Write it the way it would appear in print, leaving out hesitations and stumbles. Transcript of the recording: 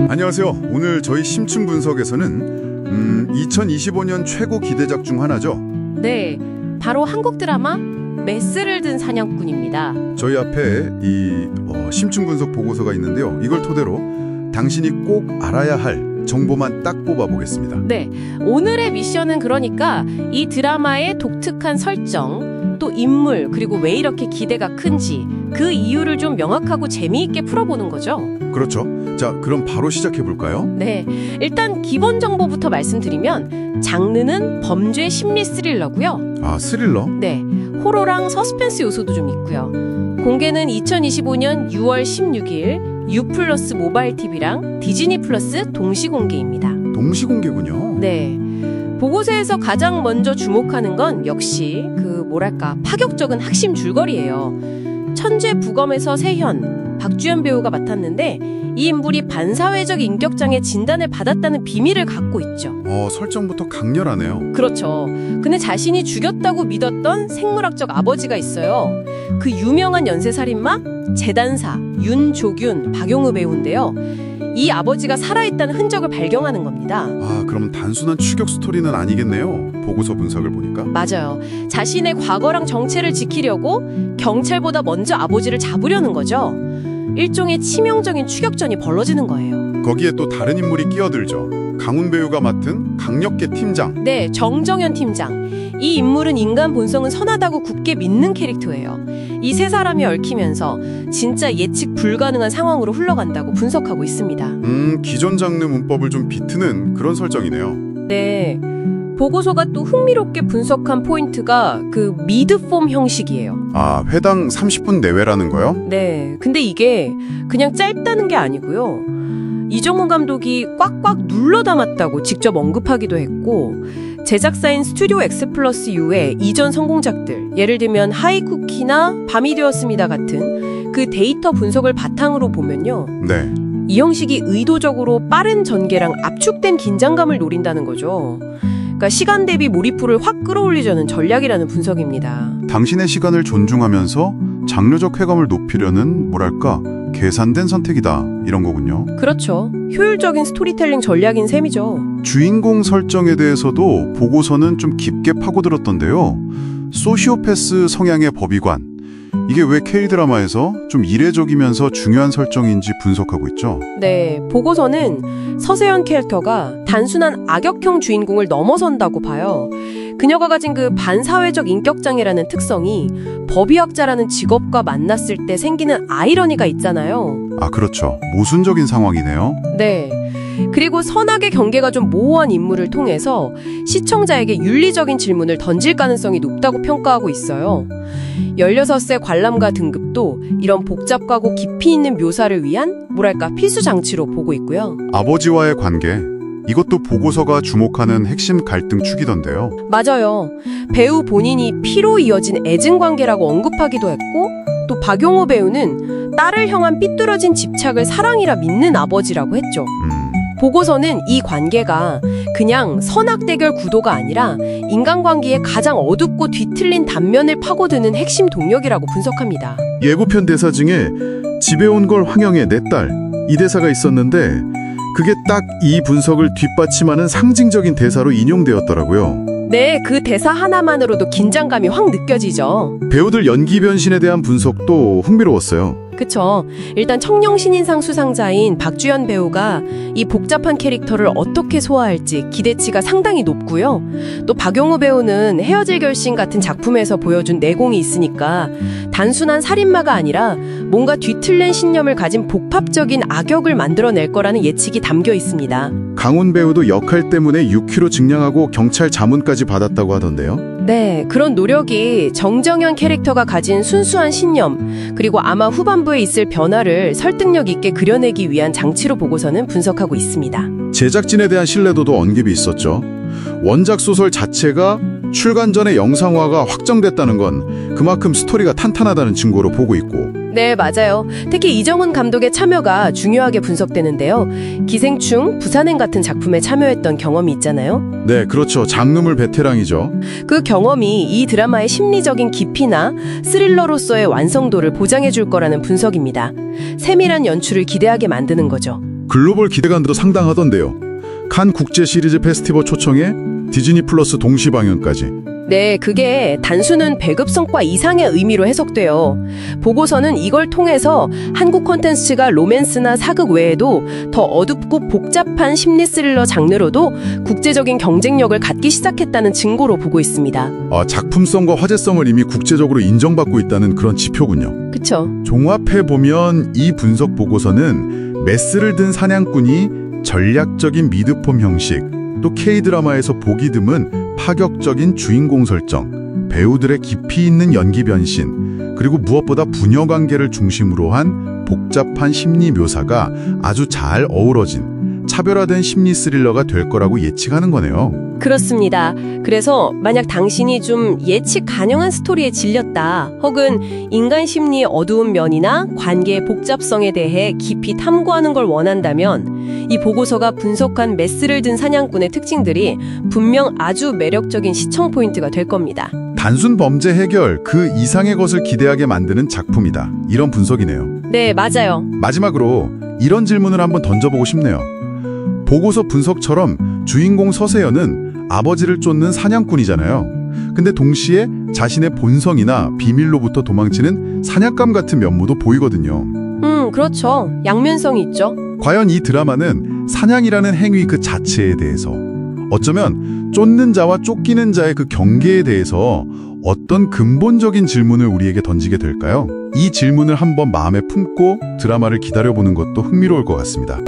안녕하세요. 오늘 저희 심층 분석에서는 2025년 최고 기대작 중 하나죠. 네, 바로 한국 드라마 메스를 든 사냥꾼입니다. 저희 앞에 이 심층 분석 보고서가 있는데요. 이걸 토대로 당신이 꼭 알아야 할 정보만 딱 뽑아보겠습니다. 네, 오늘의 미션은 그러니까 이 드라마의 독특한 설정, 또 인물, 그리고 왜 이렇게 기대가 큰지 그 이유를 좀 명확하고 재미있게 풀어보는 거죠. 그렇죠. 자, 그럼 바로 시작해볼까요? 네, 일단 기본 정보부터 말씀드리면 장르는 범죄 심리 스릴러고요. 아, 스릴러? 네, 호러랑 서스펜스 요소도 좀 있고요. 공개는 2025년 6월 16일 U+ 모바일 TV랑 디즈니 플러스 동시 공개입니다. 동시 공개군요. 네, 보고서에서 가장 먼저 주목하는 건 역시 파격적인 핵심 줄거리예요. 천재 부검에서 세현, 박주연 배우가 맡았는데 이 인물이 반사회적 인격장애 진단을 받았다는 비밀을 갖고 있죠. 설정부터 강렬하네요. 그렇죠. 근데 자신이 죽였다고 믿었던 생물학적 아버지가 있어요. 그 유명한 연쇄살인마 재단사 윤조균, 박용우 배우인데요. 이 아버지가 살아있다는 흔적을 발견하는 겁니다. 아, 그럼 단순한 추격 스토리는 아니겠네요. 보고서 분석을 보니까. 맞아요. 자신의 과거랑 정체를 지키려고 경찰보다 먼저 아버지를 잡으려는 거죠. 일종의 치명적인 추격전이 벌어지는 거예요. 거기에 또 다른 인물이 끼어들죠. 강훈 배우가 맡은 강력계 팀장. 네, 정정현 팀장. 이 인물은 인간 본성은 선하다고 굳게 믿는 캐릭터예요. 이 세 사람이 얽히면서 진짜 예측 불가능한 상황으로 흘러간다고 분석하고 있습니다. 기존 장르 문법을 좀 비트는 그런 설정이네요. 네, 보고서가 또 흥미롭게 분석한 포인트가 그 미드폼 형식이에요. 아, 회당 30분 내외라는 거요? 네, 근데 이게 그냥 짧다는 게 아니고요. 이정훈 감독이 꽉꽉 눌러 담았다고 직접 언급하기도 했고, 제작사인 스튜디오 X+U의 이전 성공작들, 예를 들면 하이쿠키나 밤이 되었습니다 같은 그 데이터 분석을 바탕으로 보면요. 네. 이 형식이 의도적으로 빠른 전개랑 압축된 긴장감을 노린다는 거죠. 그러니까 시간 대비 몰입도를 확 끌어올리자는 전략이라는 분석입니다. 당신의 시간을 존중하면서 장르적 쾌감을 높이려는 계산된 선택이다, 이런 거군요. 그렇죠. 효율적인 스토리텔링 전략인 셈이죠. 주인공 설정에 대해서도 보고서는 좀 깊게 파고들었던데요. 소시오패스 성향의 법의관. 이게 왜 K드라마에서 좀 이례적이면서 중요한 설정인지 분석하고 있죠. 네, 보고서는 서세현 캐릭터가 단순한 악역형 주인공을 넘어선다고 봐요. 그녀가 가진 그 반사회적 인격장애라는 특성이 법의학자라는 직업과 만났을 때 생기는 아이러니가 있잖아요. 아, 그렇죠. 모순적인 상황이네요. 네. 그리고 선악의 경계가 좀 모호한 인물을 통해서 시청자에게 윤리적인 질문을 던질 가능성이 높다고 평가하고 있어요. 16세 관람가 등급도 이런 복잡하고 깊이 있는 묘사를 위한 필수 장치로 보고 있고요. 아버지와의 관계, 이것도 보고서가 주목하는 핵심 갈등 축이던데요. 맞아요. 배우 본인이 피로 이어진 애증관계라고 언급하기도 했고, 또 박용우 배우는 딸을 향한 삐뚤어진 집착을 사랑이라 믿는 아버지라고 했죠. 보고서는 이 관계가 그냥 선악 대결 구도가 아니라 인간관계의 가장 어둡고 뒤틀린 단면을 파고드는 핵심 동력이라고 분석합니다. 예고편 대사 중에 집에 온 걸 환영해 내 딸, 이 대사가 있었는데 그게 딱 이 분석을 뒷받침하는 상징적인 대사로 인용되었더라고요. 네, 그 대사 하나만으로도 긴장감이 확 느껴지죠. 배우들 연기 변신에 대한 분석도 흥미로웠어요. 그쵸. 일단 청룡신인상 수상자인 박주연 배우가 이 복잡한 캐릭터를 어떻게 소화할지 기대치가 상당히 높고요. 또 박용우 배우는 헤어질 결심 같은 작품에서 보여준 내공이 있으니까 단순한 살인마가 아니라 뭔가 뒤틀린 신념을 가진 복합적인 악역을 만들어낼 거라는 예측이 담겨 있습니다. 강훈 배우도 역할 때문에 6kg 증량하고 경찰 자문까지 받았다고 하던데요. 네, 그런 노력이 정정현 캐릭터가 가진 순수한 신념, 그리고 아마 후반부에 있을 변화를 설득력 있게 그려내기 위한 장치로 보고서는 분석하고 있습니다. 제작진에 대한 신뢰도도 언급이 있었죠. 원작 소설 자체가 출간 전에 영상화가 확정됐다는 건 그만큼 스토리가 탄탄하다는 증거로 보고 있고. 네, 맞아요. 특히 이정훈 감독의 참여가 중요하게 분석되는데요. 기생충, 부산행 같은 작품에 참여했던 경험이 있잖아요. 네, 그렇죠. 장르물 베테랑이죠. 그 경험이 이 드라마의 심리적인 깊이나 스릴러로서의 완성도를 보장해 줄 거라는 분석입니다. 세밀한 연출을 기대하게 만드는 거죠. 글로벌 기대감도 상당하던데요. 칸 국제 시리즈 페스티벌 초청에 디즈니 플러스 동시 방영까지. 네, 그게 단순은 배급 성과 이상의 의미로 해석돼요. 보고서는 이걸 통해서 한국 콘텐츠가 로맨스나 사극 외에도 더 어둡고 복잡한 심리 스릴러 장르로도 국제적인 경쟁력을 갖기 시작했다는 증거로 보고 있습니다. 작품성과 화제성을 이미 국제적으로 인정받고 있다는 그런 지표군요. 그쵸? 종합해보면 이 분석 보고서는 메스를 든 사냥꾼이 전략적인 미드폼 형식, 또 K드라마에서 보기 드문 파격적인 주인공 설정, 배우들의 깊이 있는 연기 변신, 그리고 무엇보다 부녀 관계를 중심으로 한 복잡한 심리 묘사가 아주 잘 어우러진 차별화된 심리 스릴러가 될 거라고 예측하는 거네요. 그렇습니다. 그래서 만약 당신이 좀 예측 가능한 스토리에 질렸다, 혹은 인간 심리의 어두운 면이나 관계의 복잡성에 대해 깊이 탐구하는 걸 원한다면 이 보고서가 분석한 메스를 든 사냥꾼의 특징들이 분명 아주 매력적인 시청 포인트가 될 겁니다. 단순 범죄 해결, 그 이상의 것을 기대하게 만드는 작품이다. 이런 분석이네요. 네, 맞아요. 마지막으로 이런 질문을 한번 던져보고 싶네요. 보고서 분석처럼 주인공 서세연은 아버지를 쫓는 사냥꾼이잖아요. 근데 동시에 자신의 본성이나 비밀로부터 도망치는 사냥감 같은 면모도 보이거든요. 그렇죠. 양면성이 있죠. 과연 이 드라마는 사냥이라는 행위 그 자체에 대해서, 어쩌면 쫓는 자와 쫓기는 자의 그 경계에 대해서 어떤 근본적인 질문을 우리에게 던지게 될까요? 이 질문을 한번 마음에 품고 드라마를 기다려보는 것도 흥미로울 것 같습니다.